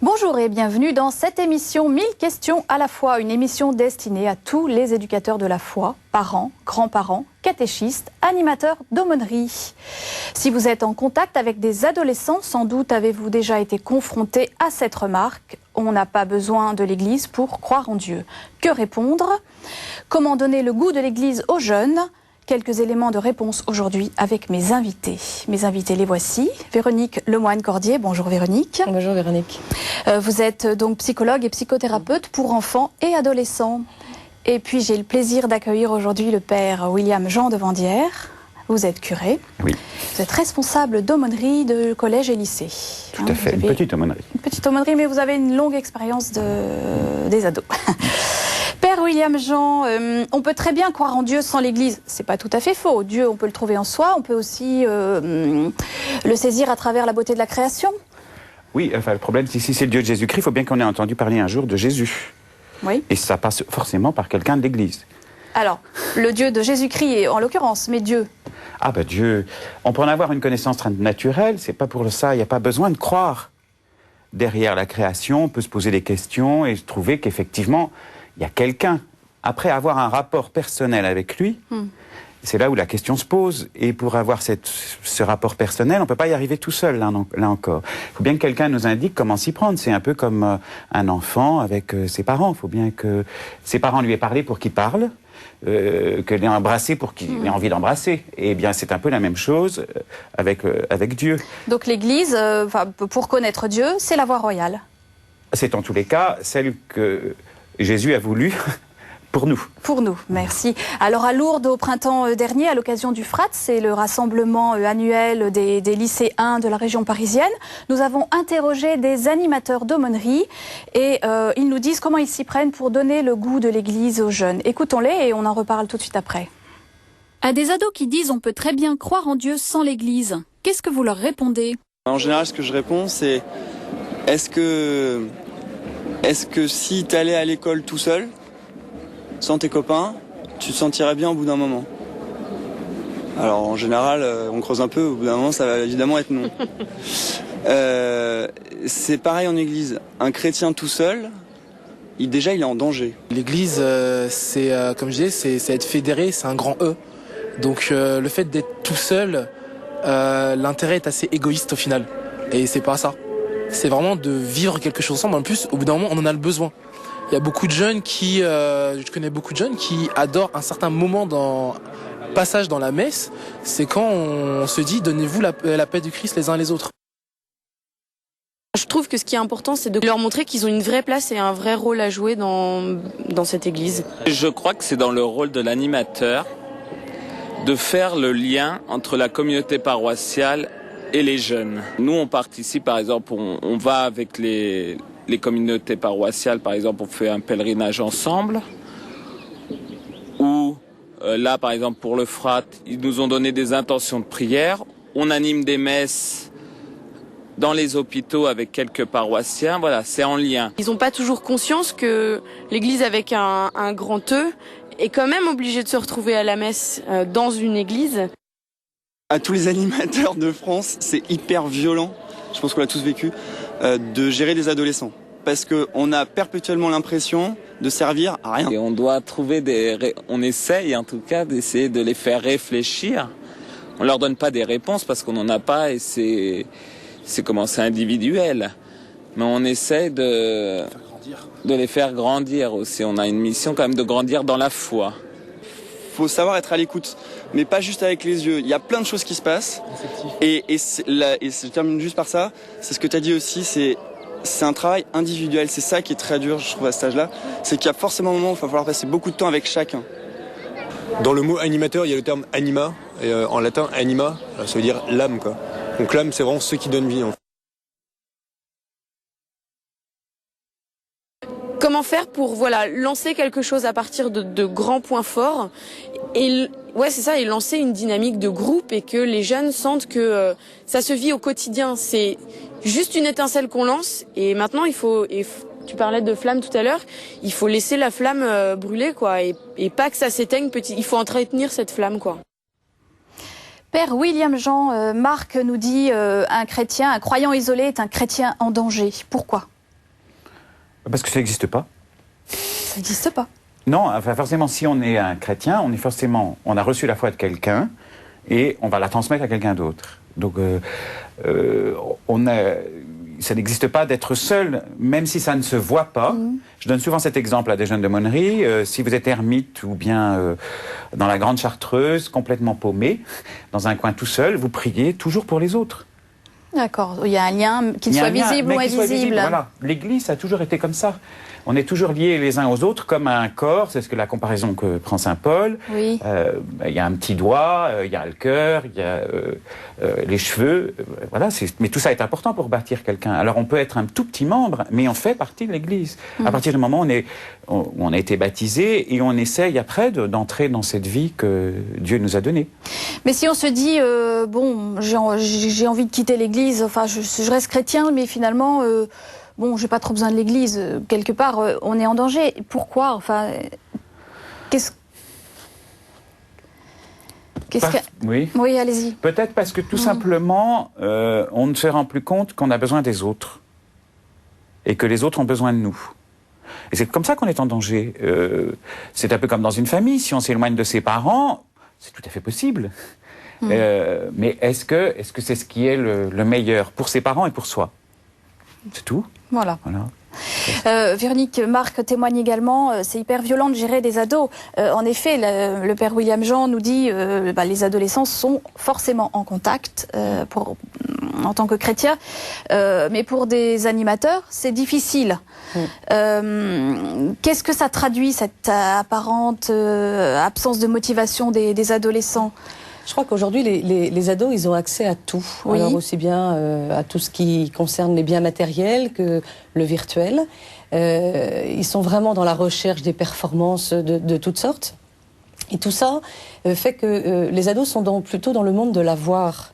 Bonjour et bienvenue dans cette émission 1000 questions à la fois, une émission destinée à tous les éducateurs de la foi, parents, grands-parents, catéchistes, animateurs d'aumônerie. Si vous êtes en contact avec des adolescents, sans doute avez-vous déjà été confronté à cette remarque: on n'a pas besoin de l'Église pour croire en Dieu. Que répondre? Comment donner le goût de l'Église aux jeunes? Quelques éléments de réponse aujourd'hui avec mes invités. Mes invités, les voici. Véronique Lemoine-Cordier. Bonjour Véronique. Bonjour Véronique. Vous êtes donc psychologue et psychothérapeute pour enfants et adolescents. Et puis j'ai le plaisir d'accueillir aujourd'hui le père William Jean de Vandières. Vous êtes curé. Oui. Vous êtes responsable d'aumônerie de collège et lycée. Tout à fait, une petite aumônerie. Une petite aumônerie, mais vous avez une longue expérience des ados. Père William Jean, on peut très bien croire en Dieu sans l'Église. C'est pas tout à fait faux. Dieu, on peut le trouver en soi. On peut aussi le saisir à travers la beauté de la création. Oui, enfin, le problème, si c'est le Dieu de Jésus-Christ, il faut bien qu'on ait entendu parler un jour de Jésus. Oui. Et ça passe forcément par quelqu'un de l'Église. Alors, le Dieu de Jésus-Christ en l'occurrence, mais Dieu. Ah ben Dieu, on peut en avoir une connaissance naturelle, c'est pas pour ça, il n'y a pas besoin de croire. Derrière la création, on peut se poser des questions et trouver qu'effectivement, il y a quelqu'un. Après avoir un rapport personnel avec lui, c'est là où la question se pose. Et pour avoir ce rapport personnel, on ne peut pas y arriver tout seul, là encore. Il faut bien que quelqu'un nous indique comment s'y prendre. C'est un peu comme un enfant avec ses parents. Il faut bien que ses parents lui aient parlé pour qu'il parle, qu'il ait embrassé pour qu'il ait envie d'embrasser. Et bien, c'est un peu la même chose avec Dieu. Donc l'Église, pour connaître Dieu, c'est la voie royale. C'est en tous les cas celle que Jésus a voulu pour nous. Pour nous, merci. Alors à Lourdes, au printemps dernier, à l'occasion du FRAT, c'est le rassemblement annuel des lycéens de la région parisienne, nous avons interrogé des animateurs d'aumônerie et ils nous disent comment ils s'y prennent pour donner le goût de l'Église aux jeunes. Écoutons-les et on en reparle tout de suite après. À des ados qui disent on peut très bien croire en Dieu sans l'Église, qu'est-ce que vous leur répondez? En général, ce que je réponds, c'est est-ce que si tu allais à l'école tout seul, sans tes copains, tu te sentirais bien au bout d'un moment? Alors en général, on creuse un peu, au bout d'un moment ça va évidemment être non. C'est pareil en église. Un chrétien tout seul, il est en danger. L'église, c'est comme je disais, c'est être fédéré, c'est un grand E. Donc le fait d'être tout seul, l'intérêt est assez égoïste au final. Et c'est pas ça. C'est vraiment de vivre quelque chose ensemble. En plus, au bout d'un moment, on en a le besoin. Il y a beaucoup de jeunes je connais beaucoup de jeunes qui adorent un certain moment passage dans la messe. C'est quand on se dit, donnez-vous la paix du Christ les uns les autres. Je trouve que ce qui est important, c'est de leur montrer qu'ils ont une vraie place et un vrai rôle à jouer dans cette église. Je crois que c'est dans le rôle de l'animateur de faire le lien entre la communauté paroissiale et les jeunes. Nous, on participe, par exemple, on va avec les communautés paroissiales, par exemple, on fait un pèlerinage ensemble. Ou là, par exemple, pour le FRAT, ils nous ont donné des intentions de prière. On anime des messes dans les hôpitaux avec quelques paroissiens. Voilà, c'est en lien. Ils n'ont pas toujours conscience que l'église avec un grand E est quand même obligée de se retrouver à la messe dans une église. À tous les animateurs de France, c'est hyper violent, je pense qu'on l'a tous vécu, de gérer des adolescents. Parce qu'on a perpétuellement l'impression de servir à rien. Et on doit trouver on essaye en tout cas d'essayer de les faire réfléchir. On leur donne pas des réponses parce qu'on n'en a pas et c'est individuel. Mais on essaie de les faire grandir aussi. On a une mission quand même de grandir dans la foi. Faut savoir être à l'écoute, mais pas juste avec les yeux. Il y a plein de choses qui se passent. Et je termine juste par ça. C'est ce que tu as dit aussi, c'est un travail individuel. C'est ça qui est très dur, je trouve, à cet âge-là. C'est qu'il y a forcément un moment où il va falloir passer beaucoup de temps avec chacun. Dans le mot animateur, il y a le terme anima. Et en latin, anima, ça veut dire l'âme, quoi. Donc l'âme, c'est vraiment ce qui donne vie, en fait. Comment faire pour lancer quelque chose à partir de grands points forts et c'est ça, et lancer une dynamique de groupe et que les jeunes sentent que ça se vit au quotidien. C'est juste une étincelle qu'on lance et maintenant tu parlais de flamme tout à l'heure, il faut laisser la flamme brûler quoi et pas que ça s'éteigne il faut entretenir cette flamme quoi. Père William Jean, Marc nous dit un croyant isolé est un chrétien en danger. Pourquoi? Parce que ça n'existe pas. Ça n'existe pas. Non, enfin, forcément, si on est un chrétien, on a reçu la foi de quelqu'un et on va la transmettre à quelqu'un d'autre. Donc, ça n'existe pas d'être seul, même si ça ne se voit pas. Je donne souvent cet exemple à des jeunes d'aumônerie. Si vous êtes ermite ou bien dans la Grande Chartreuse, complètement paumé, dans un coin tout seul, vous priez toujours pour les autres. D'accord, il y a un lien, qu'il soit visible ou invisible. Voilà, l'Église a toujours été comme ça. On est toujours liés les uns aux autres comme un corps, c'est ce que la comparaison que prend saint Paul. Oui. Il y a un petit doigt, il y a le cœur, il y a les cheveux. Voilà, mais tout ça est important pour bâtir quelqu'un. Alors on peut être un tout petit membre, mais on fait partie de l'Église. À partir du moment où on a été baptisé et on essaye après d'entrer dans cette vie que Dieu nous a donnée. Mais si on se dit, bon, j'ai envie de quitter l'Église, enfin je reste chrétien, mais finalement... bon, j'ai pas trop besoin de l'Église. Quelque part, on est en danger. Pourquoi? Enfin, Oui. Oui, allez-y. Peut-être parce que tout simplement, on ne se rend plus compte qu'on a besoin des autres et que les autres ont besoin de nous. Et c'est comme ça qu'on est en danger. C'est un peu comme dans une famille. Si on s'éloigne de ses parents, c'est tout à fait possible. Mais est-ce que c'est ce qui est le meilleur pour ses parents et pour soi? C'est tout. Voilà. Véronique, Marc témoigne également, c'est hyper violent de gérer des ados. En effet, le père William Jean nous dit les adolescents sont forcément en contact en tant que chrétiens, mais pour des animateurs, c'est difficile. Qu'est-ce que ça traduit, cette apparente absence de motivation des adolescents ? Je crois qu'aujourd'hui, les ados, ils ont accès à tout. Oui. Alors aussi bien à tout ce qui concerne les biens matériels que le virtuel. Ils sont vraiment dans la recherche des performances de toutes sortes. Et tout ça fait que les ados sont plutôt dans le monde de l'avoir.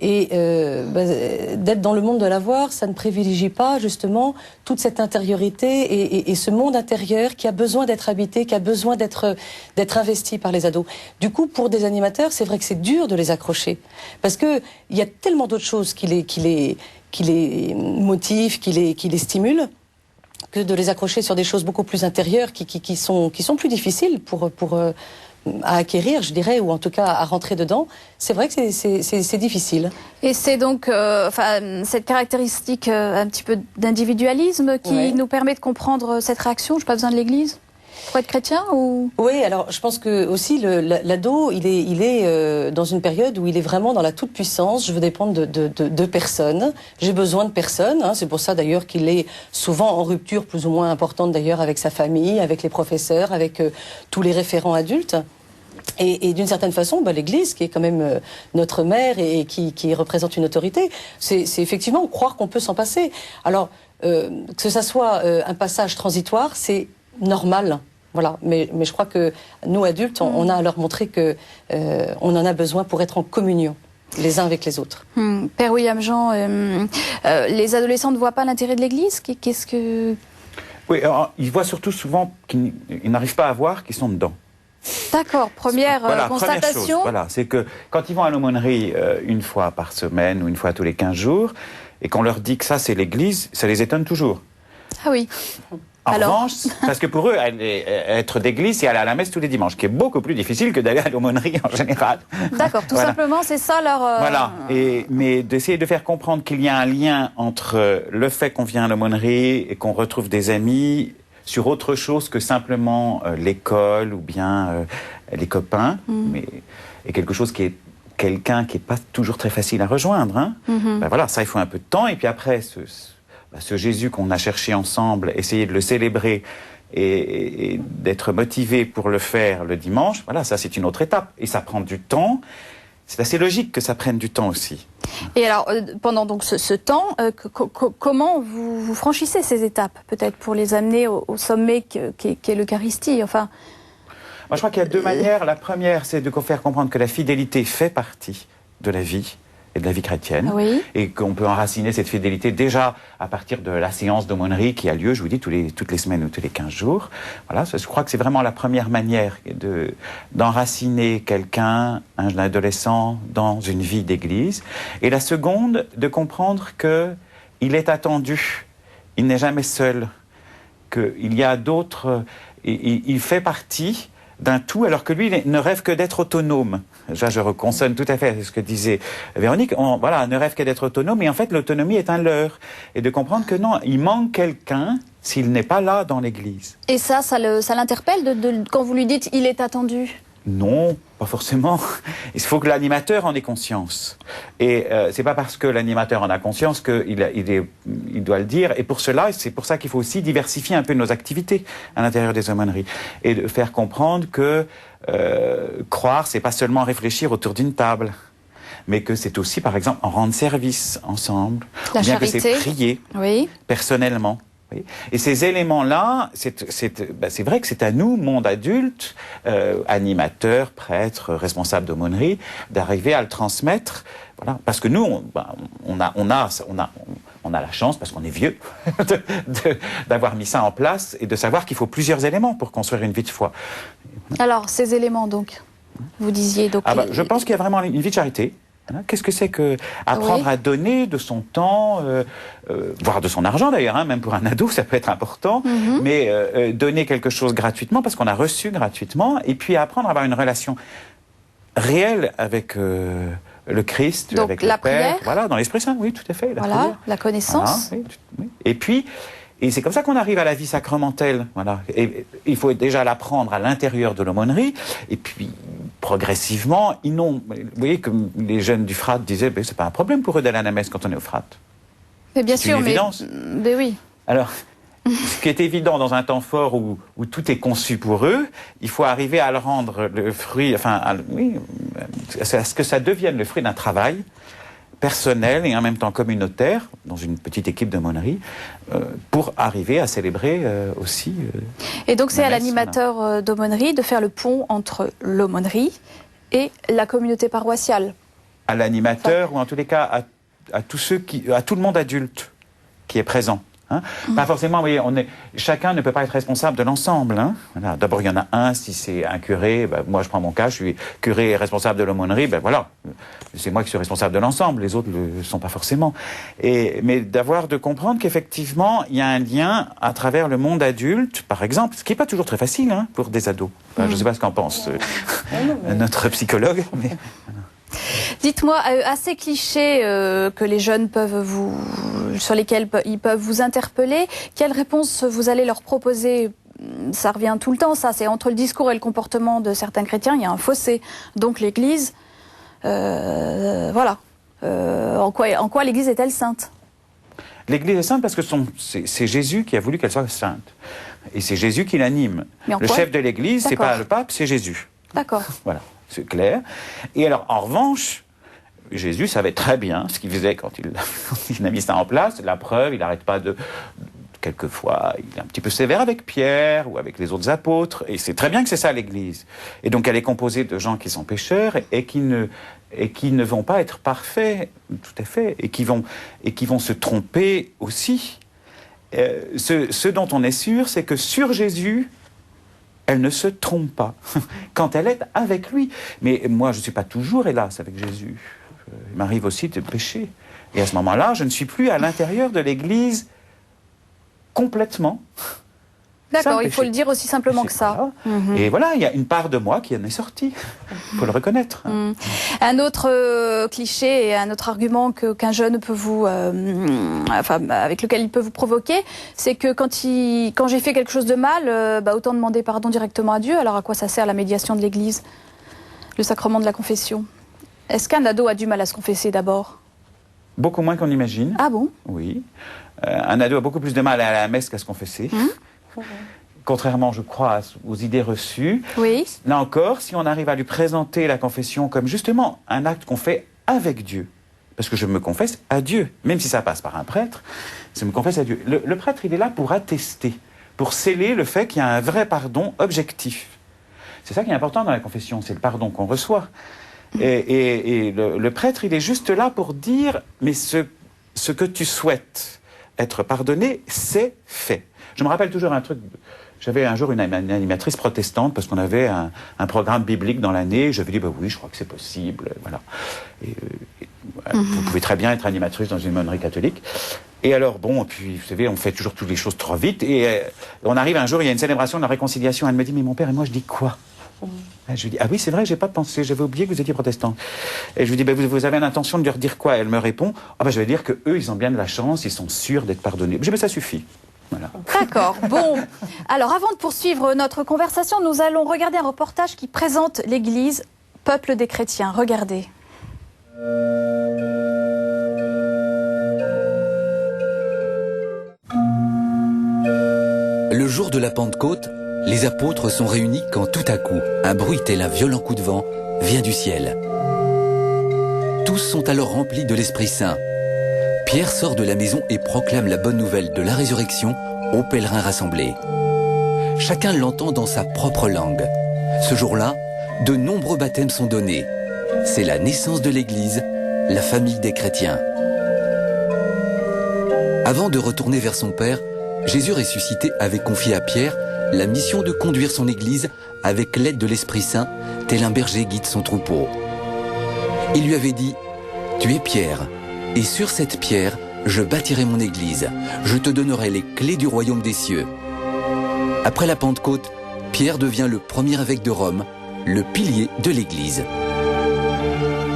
Et d'être dans le monde de l'avoir, ça ne privilégie pas justement toute cette intériorité et ce monde intérieur qui a besoin d'être habité, qui a besoin d'être investi par les ados. Du coup, pour des animateurs, c'est vrai que c'est dur de les accrocher parce que il y a tellement d'autres choses qui les motivent, qui les stimulent, que de les accrocher sur des choses beaucoup plus intérieures qui sont plus difficiles à acquérir, je dirais, ou en tout cas à rentrer dedans. C'est vrai que c'est difficile. Et c'est donc cette caractéristique un petit peu d'individualisme qui nous permet de comprendre cette réaction. Je n'ai pas besoin de l'Église pour être chrétien ou... Oui, alors je pense que aussi l'ado, il est dans une période où il est vraiment dans la toute-puissance. Je veux dépendre de personne. J'ai besoin de personne. C'est pour ça d'ailleurs qu'il est souvent en rupture plus ou moins importante d'ailleurs avec sa famille, avec les professeurs, avec tous les référents adultes. Et d'une certaine façon, l'Église, qui est quand même notre mère et qui représente une autorité, c'est effectivement croire qu'on peut s'en passer. Alors, que ça soit un passage transitoire, c'est normal. Voilà, mais je crois que nous, adultes, on a à leur montrer que on en a besoin pour être en communion les uns avec les autres. Père William Jean, les adolescents ne voient pas l'intérêt de l'Église. Qu'est-ce que... Oui, alors, ils voient surtout souvent qu'ils n'arrivent pas à voir qu'ils sont dedans. D'accord, première constatation. Première chose, voilà, c'est que quand ils vont à l'aumônerie une fois par semaine ou une fois tous les 15 jours, et qu'on leur dit que ça c'est l'Église, ça les étonne toujours. Ah oui. En revanche, parce que pour eux, être d'église, c'est aller à la messe tous les dimanches, qui est beaucoup plus difficile que d'aller à l'aumônerie en général. D'accord, tout simplement, c'est ça leur... Voilà, mais d'essayer de faire comprendre qu'il y a un lien entre le fait qu'on vient à l'aumônerie et qu'on retrouve des amis sur autre chose que simplement l'école ou bien les copains, et quelque chose qui est quelqu'un qui n'est pas toujours très facile à rejoindre. Voilà, ça, il faut un peu de temps, et puis après... ce Jésus qu'on a cherché ensemble, essayer de le célébrer et d'être motivé pour le faire le dimanche, voilà, ça c'est une autre étape. Et ça prend du temps. C'est assez logique que ça prenne du temps aussi. Et alors, pendant donc ce temps, comment vous franchissez ces étapes, peut-être pour les amener au sommet qu'est l'Eucharistie, enfin... Moi, je crois qu'il y a deux manières. La première, c'est de faire comprendre que la fidélité fait partie de la vie et de la vie chrétienne, et qu'on peut enraciner cette fidélité déjà à partir de la séance d'aumônerie qui a lieu, je vous dis, toutes les semaines ou tous les 15 jours. Voilà, je crois que c'est vraiment la première manière d'enraciner quelqu'un, un adolescent, dans une vie d'église. Et la seconde, de comprendre qu'il est attendu, il n'est jamais seul, qu'il y a d'autres... Il fait partie d'un tout, alors que lui ne rêve que d'être autonome. Là, je reconsonne tout à fait ce que disait Véronique. Voilà, ne rêve que d'être autonome, mais en fait, l'autonomie est un leurre. Et de comprendre que non, il manque quelqu'un s'il n'est pas là dans l'Église. Et ça l'interpelle quand vous lui dites « il est attendu » ? Non, pas forcément. Il faut que l'animateur en ait conscience. Et c'est pas parce que l'animateur en a conscience qu'il doit le dire. Et pour cela, c'est pour ça qu'il faut aussi diversifier un peu nos activités à l'intérieur des aumôneries. Et de faire comprendre que croire, c'est pas seulement réfléchir autour d'une table, mais que c'est aussi, par exemple, en rendre service ensemble. La bien charité. Que c'est prier personnellement. Oui. Et ces éléments-là, c'est vrai que c'est à nous, monde adulte, animateurs, prêtres, responsables d'aumônerie, d'arriver à le transmettre. Voilà. Parce que nous, on a la chance, parce qu'on est vieux, d'avoir mis ça en place et de savoir qu'il faut plusieurs éléments pour construire une vie de foi. Alors, ces éléments, donc, vous disiez... Donc, je pense qu'il y a vraiment une vie de charité. Qu'est-ce que c'est que apprendre à donner de son temps, voire de son argent d'ailleurs, même pour un ado ça peut être important, mais donner quelque chose gratuitement parce qu'on a reçu gratuitement, et puis apprendre à avoir une relation réelle avec le Christ, donc, avec le la Père, prière, voilà, dans l'Esprit Saint, oui, tout à fait. La connaissance. Voilà, oui. Et puis, c'est comme ça qu'on arrive à la vie sacramentelle. Voilà. Et il faut déjà l'apprendre à l'intérieur de l'aumônerie, et puis progressivement, vous voyez, comme les jeunes du Frat disaient, c'est pas un problème pour eux d'aller à la messe quand on est au Frat. Mais bien sûr, mais oui. Alors, ce qui est évident dans un temps fort où tout est conçu pour eux, il faut arriver à le rendre le fruit, à ce que ça devienne le fruit d'un travail personnel et en même temps communautaire, dans une petite équipe d'aumônerie, pour arriver à célébrer aussi... et donc c'est à l'animateur d'aumônerie de faire le pont entre l'aumônerie et la communauté paroissiale. À l'animateur, ou en tous les cas à tout le monde adulte qui est présent. Pas forcément, vous voyez, chacun ne peut pas être responsable de l'ensemble. Voilà. D'abord, il y en a un, si c'est un curé, moi je prends mon cas, je suis curé et responsable de l'aumônerie, voilà, c'est moi qui suis responsable de l'ensemble, les autres ne le sont pas forcément. Mais de comprendre qu'effectivement, il y a un lien à travers le monde adulte, par exemple, ce qui n'est pas toujours très facile pour des ados. Je ne sais pas ce qu'en pense notre psychologue, mais... Dites-moi, à ces clichés que les jeunes sur lesquels ils peuvent vous interpeller, quelle réponse vous allez leur proposer? Ça revient tout le temps, ça. C'est entre le discours et le comportement de certains chrétiens, il y a un fossé. Donc l'Église, voilà. En quoi l'Église est-elle sainte? L'Église est sainte parce que c'est Jésus qui a voulu qu'elle soit sainte. Et c'est Jésus qui l'anime. Le chef de l'Église, c'est pas le pape, c'est Jésus. D'accord. Voilà. C'est clair. Et alors, en revanche, Jésus savait très bien ce qu'il faisait quand il a mis ça en place. La preuve, il n'arrête pas quelquefois, il est un petit peu sévère avec Pierre ou avec les autres apôtres. Et c'est très bien que c'est ça, l'Église. Et donc, elle est composée de gens qui sont pécheurs et qui ne vont pas être parfaits, tout à fait, et qui vont se tromper aussi. Ce dont on est sûr, c'est que sur Jésus, elle ne se trompe pas quand elle est avec lui. Mais moi, je ne suis pas toujours, hélas, avec Jésus. Il m'arrive aussi de pécher. Et à ce moment-là, je ne suis plus à l'intérieur de l'Église complètement. D'accord, il faut le dire aussi simplement que ça. Et voilà, il y a une part de moi qui en est sortie. Il faut le reconnaître. Un autre cliché et un autre argument qu'un jeune peut avec lequel il peut vous provoquer, c'est que quand j'ai fait quelque chose de mal, autant demander pardon directement à Dieu. Alors à quoi ça sert la médiation de l'Église, le sacrement de la confession? Est-ce qu'un ado a du mal à se confesser d'abord? Beaucoup moins qu'on imagine. Ah bon? Oui. Un ado a beaucoup plus de mal à aller à la messe qu'à se confesser. Contrairement, je crois, aux idées reçues. Oui. Là encore, si on arrive à lui présenter la confession comme justement un acte qu'on fait avec Dieu, parce que je me confesse à Dieu, même si ça passe par un prêtre, je me confesse à Dieu. Le prêtre, il est là pour attester, pour sceller le fait qu'il y a un vrai pardon objectif. C'est ça qui est important dans la confession, c'est le pardon qu'on reçoit. Et le prêtre, il est juste là pour dire, mais ce que tu souhaites être pardonné, c'est fait. Je me rappelle toujours un truc J'avais un jour une animatrice protestante parce qu'on avait un programme biblique dans l'année. Je lui ai dit, bah oui, je crois que c'est possible. Voilà. Vous pouvez très bien être animatrice dans une aumônerie catholique. Et alors, bon, puis, vous savez, on fait toujours toutes les choses trop vite. Et on arrive un jour, il y a une célébration de la réconciliation. Elle me dit, mais mon père et moi, je dis quoi? Je lui dis, ah oui, c'est vrai, j'ai pas pensé, j'avais oublié que vous étiez protestant. Et je lui dis, ben, vous avez l'intention de leur dire quoi? Elle me répond, ah ben, je vais dire que eux, ils ont bien de la chance, ils sont sûrs d'être pardonnés. Je dis, ben, ça suffit. Voilà. D'accord. Bon, alors avant de poursuivre notre conversation, nous allons regarder un reportage qui présente l'Église, peuple des chrétiens. Regardez. Le jour de la Pentecôte, les apôtres sont réunis quand tout à coup, un bruit tel un violent coup de vent vient du ciel. Tous sont alors remplis de l'Esprit Saint. Pierre sort de la maison et proclame la bonne nouvelle de la résurrection aux pèlerins rassemblés. Chacun l'entend dans sa propre langue. Ce jour-là, de nombreux baptêmes sont donnés. C'est la naissance de l'Église, la famille des chrétiens. Avant de retourner vers son Père, Jésus ressuscité avait confié à Pierre la mission de conduire son Église avec l'aide de l'Esprit Saint, tel un berger guide son troupeau. Il lui avait dit « Tu es Pierre, et sur cette pierre, je bâtirai mon Église. Je te donnerai les clés du royaume des cieux. » Après la Pentecôte, Pierre devient le premier évêque de Rome, le pilier de l'Église.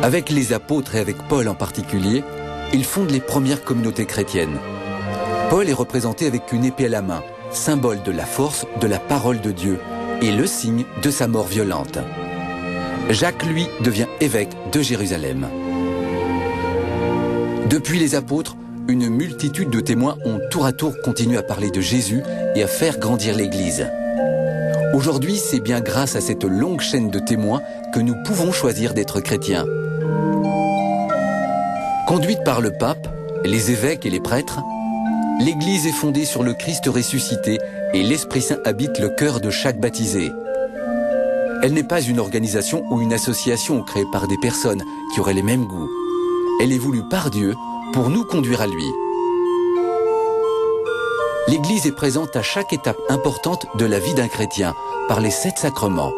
Avec les apôtres et avec Paul en particulier, il fonde les premières communautés chrétiennes. Paul est représenté avec une épée à la main, symbole de la force de la parole de Dieu et le signe de sa mort violente. Jacques, lui, devient évêque de Jérusalem. Depuis les apôtres, une multitude de témoins ont tour à tour continué à parler de Jésus et à faire grandir l'Église. Aujourd'hui, c'est bien grâce à cette longue chaîne de témoins que nous pouvons choisir d'être chrétiens. Conduite par le pape, les évêques et les prêtres, l'Église est fondée sur le Christ ressuscité et l'Esprit Saint habite le cœur de chaque baptisé. Elle n'est pas une organisation ou une association créée par des personnes qui auraient les mêmes goûts. Elle est voulue par Dieu pour nous conduire à lui. L'Église est présente à chaque étape importante de la vie d'un chrétien par les 7 sacrements,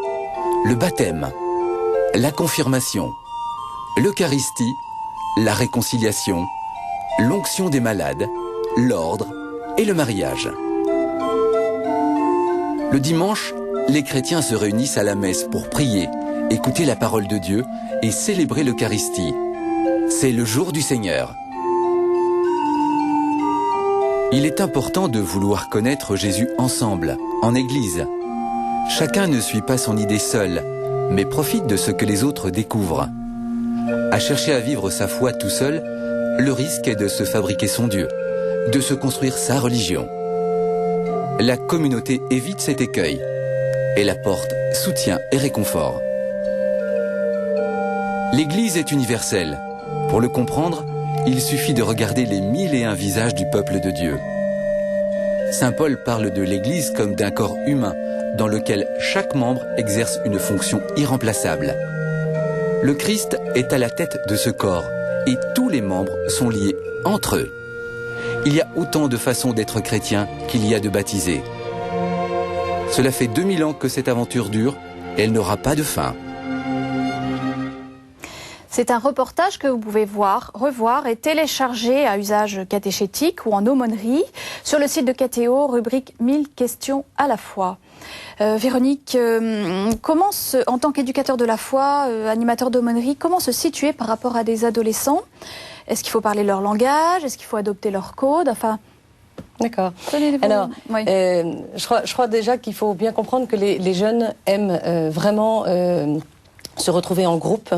le baptême, la confirmation, l'Eucharistie, la réconciliation, l'onction des malades, l'ordre et le mariage. Le dimanche, les chrétiens se réunissent à la messe pour prier, écouter la parole de Dieu et célébrer l'Eucharistie. C'est le jour du Seigneur. Il est important de vouloir connaître Jésus ensemble, en Église. Chacun ne suit pas son idée seul, mais profite de ce que les autres découvrent. À chercher à vivre sa foi tout seul, le risque est de se fabriquer son Dieu, de se construire sa religion. La communauté évite cet écueil. Elle apporte soutien et réconfort. L'Église est universelle. Pour le comprendre, il suffit de regarder les 1001 visages du peuple de Dieu. Saint Paul parle de l'Église comme d'un corps humain dans lequel chaque membre exerce une fonction irremplaçable. Le Christ est à la tête de ce corps et tous les membres sont liés entre eux. Il y a autant de façons d'être chrétien qu'il y a de baptisés. Cela fait 2000 ans que cette aventure dure et elle n'aura pas de fin. C'est un reportage que vous pouvez voir, revoir et télécharger à usage catéchétique ou en aumônerie sur le site de Catéo, rubrique 1000 questions à la fois. Véronique, comment en tant qu'éducateur de la foi, animateur d'aumônerie, comment se situer par rapport à des adolescents? Est-ce qu'il faut parler leur langage? Est-ce qu'il faut adopter leur code? Enfin, d'accord. Alors, oui. Je crois déjà qu'il faut bien comprendre que les jeunes aiment vraiment se retrouver en groupe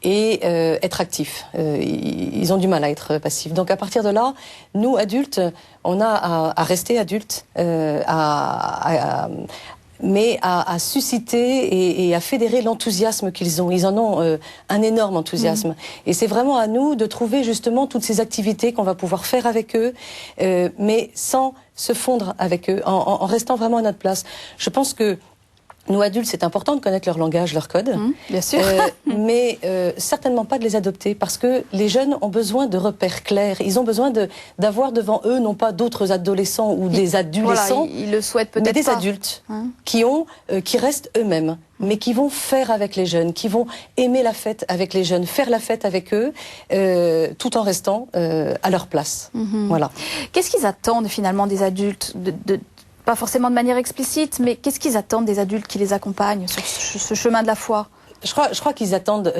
et être actifs. Ils ont du mal à être passifs. Donc à partir de là, nous, adultes, on a à rester adultes, mais à susciter et à fédérer l'enthousiasme qu'ils ont. Ils en ont un énorme enthousiasme. Et c'est vraiment à nous de trouver justement toutes ces activités qu'on va pouvoir faire avec eux, mais sans se fondre avec eux, en restant vraiment à notre place. Je pense que Nous, adultes, c'est important de connaître leur langage, leur code. Bien sûr. Mais certainement pas de les adopter, parce que les jeunes ont besoin de repères clairs. Ils ont besoin d'avoir devant eux, non pas d'autres adolescents ou des adolescents, voilà, ils le souhaitent peut-être mais des pas. adultes qui restent eux-mêmes, mais qui vont faire avec les jeunes, qui vont aimer la fête avec les jeunes, faire la fête avec eux, tout en restant à leur place. Voilà. Qu'est-ce qu'ils attendent finalement des adultes pas forcément de manière explicite, mais qu'est-ce qu'ils attendent des adultes qui les accompagnent sur ce chemin de la foi? Je crois qu'ils attendent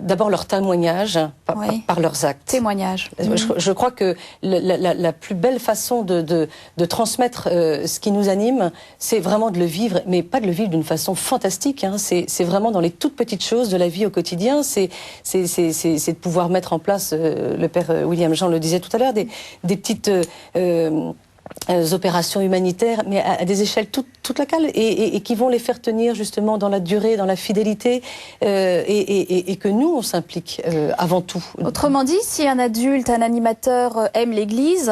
d'abord leur témoignage par leurs actes. Témoignage. Je crois que la plus belle façon de transmettre ce qui nous anime, c'est vraiment de le vivre, mais pas de le vivre d'une façon fantastique. C'est vraiment dans les toutes petites choses de la vie au quotidien. C'est de pouvoir mettre en place, le père William Jean le disait tout à l'heure, des petites opérations humanitaires, mais à des échelles toutes locales, et qui vont les faire tenir justement dans la durée, dans la fidélité, et que nous, on s'implique avant tout. Autrement dit, si un adulte, un animateur aime l'Église,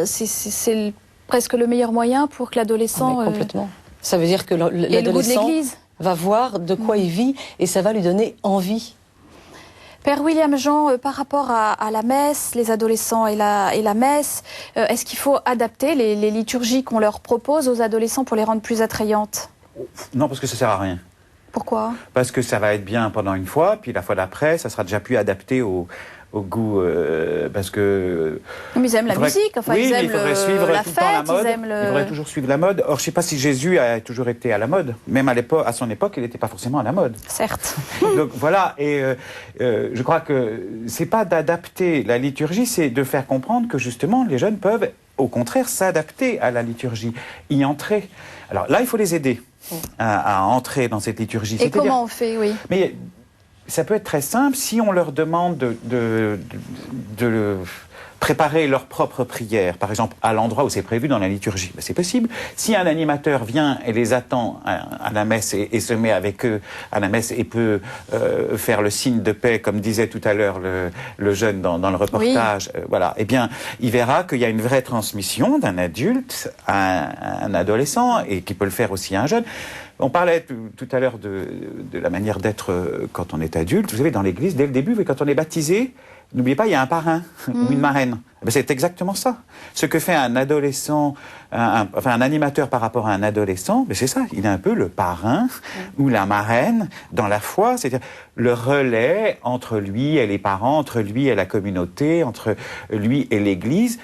c'est presque le meilleur moyen pour que l'adolescent... complètement. Ça veut dire que l'adolescent va voir de quoi il vit, et ça va lui donner envie. Père William Jean, par rapport à la messe, les adolescents et la messe, est-ce qu'il faut adapter les liturgies qu'on leur propose aux adolescents pour les rendre plus attrayantes? Non, parce que ça sert à rien. Pourquoi? Parce que ça va être bien pendant une fois, puis la fois d'après, ça sera déjà plus adapté au goût, parce que... Mais ils aiment la musique, enfin oui, ils aiment il faudrait suivre la tout le fête, temps la mode. ils aiment le... Il faudrait toujours suivre la mode. Or, je ne sais pas si Jésus a toujours été à la mode. Même à son époque, il n'était pas forcément à la mode. Certes. Donc voilà, et je crois que c'est pas d'adapter la liturgie, c'est de faire comprendre que justement, les jeunes peuvent, au contraire, s'adapter à la liturgie, y entrer. Alors là, il faut les aider à entrer dans cette liturgie. Et comment on fait, oui. Mais ça peut être très simple si on leur demande de préparer leur propre prière, par exemple à l'endroit où c'est prévu dans la liturgie. Ben, c'est possible. Si un animateur vient et les attend à la messe et se met avec eux à la messe et peut faire le signe de paix, comme disait tout à l'heure le jeune dans le reportage, voilà, eh bien, il verra qu'il y a une vraie transmission d'un adulte à un adolescent, et qui peut le faire aussi à un jeune. On parlait tout à l'heure de la manière d'être quand on est adulte. Vous savez, dans l'église, dès le début, quand on est baptisé, n'oubliez pas, il y a un parrain ou une marraine. C'est exactement ça. Ce que fait un adolescent, un animateur par rapport à un adolescent, c'est ça. Il est un peu le parrain ou la marraine dans la foi, c'est-à-dire le relais entre lui et les parents, entre lui et la communauté, entre lui et l'église.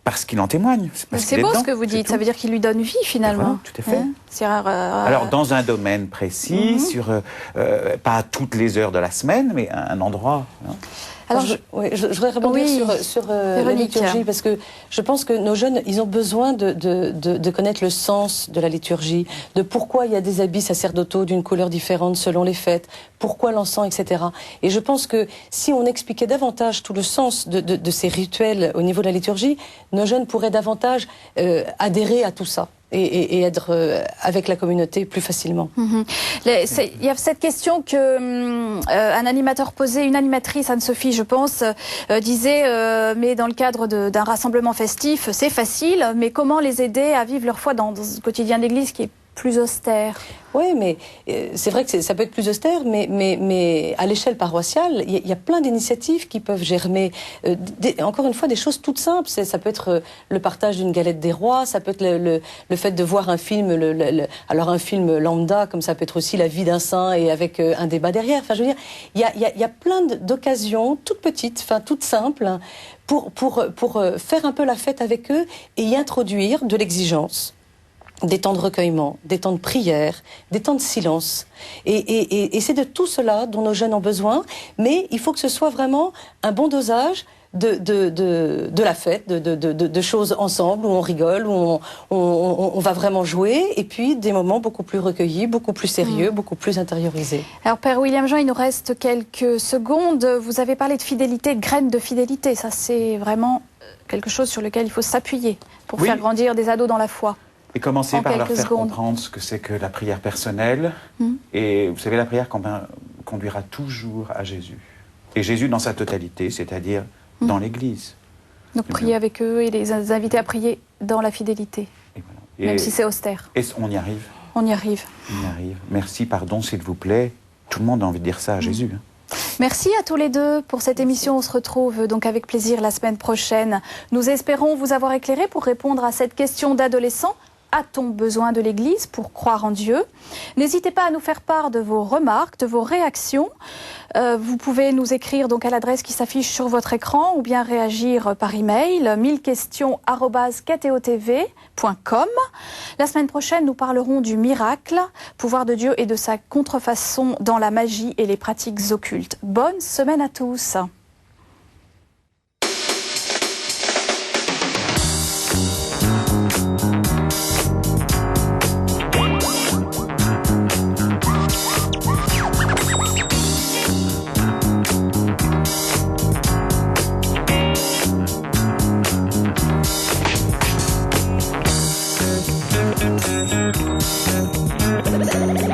Parce qu'il en témoigne. C'est beau ce que vous dites, ça veut dire qu'il lui donne vie finalement. Voilà, tout à fait. Alors dans un domaine précis, sur pas toutes les heures de la semaine, mais un endroit. Alors, je voudrais rebondir sur la liturgie, parce que je pense que nos jeunes, ils ont besoin de connaître le sens de la liturgie, de pourquoi il y a des habits sacerdotaux d'une couleur différente selon les fêtes, pourquoi l'encens, etc. Et je pense que si on expliquait davantage tout le sens de ces rituels au niveau de la liturgie, nos jeunes pourraient davantage adhérer à tout ça. Et être avec la communauté plus facilement. Il y a cette question que un animateur posait, une animatrice, Anne-Sophie, je pense, disait, mais dans le cadre d'un rassemblement festif, c'est facile, mais comment les aider à vivre leur foi dans le quotidien de l'Église qui est plus austère? Oui, mais c'est vrai que ça peut être plus austère, mais à l'échelle paroissiale, il y a plein d'initiatives qui peuvent germer. Encore une fois, des choses toutes simples. Ça peut être le partage d'une galette des rois, ça peut être le fait de voir un film, alors un film lambda, comme ça peut être aussi la vie d'un saint et avec un débat derrière. Enfin, je veux dire, il y a plein d'occasions, toutes petites, enfin toutes simples, hein, pour faire un peu la fête avec eux et y introduire de l'exigence. Des temps de recueillement, des temps de prière, des temps de silence. Et c'est de tout cela dont nos jeunes ont besoin, mais il faut que ce soit vraiment un bon dosage de la fête, de choses ensemble, où on rigole, où on va vraiment jouer, et puis des moments beaucoup plus recueillis, beaucoup plus sérieux, beaucoup plus intériorisés. Alors Père William Jean, il nous reste quelques secondes. Vous avez parlé de fidélité, de graines de fidélité. Ça, c'est vraiment quelque chose sur lequel il faut s'appuyer pour faire grandir des ados dans la foi. Et commencer par leur faire comprendre ce que c'est que la prière personnelle. Et vous savez, la prière conduira toujours à Jésus. Et Jésus dans sa totalité, c'est-à-dire dans l'Église. Donc prier avec eux et les inviter à prier dans la fidélité, même si c'est austère. Et on y arrive. On y arrive. On y arrive. Merci, pardon, s'il vous plaît. Tout le monde a envie de dire ça à Jésus. Merci à tous les deux pour cette émission. On se retrouve donc avec plaisir la semaine prochaine. Nous espérons vous avoir éclairé pour répondre à cette question d'adolescent. A-t-on besoin de l'Église pour croire en Dieu? N'hésitez pas à nous faire part de vos remarques, de vos réactions. Vous pouvez nous écrire donc à l'adresse qui s'affiche sur votre écran ou bien réagir par email 1000questions@ktotv.com. La semaine prochaine, nous parlerons du miracle, pouvoir de Dieu et de sa contrefaçon dans la magie et les pratiques occultes. Bonne semaine à tous. Thank you.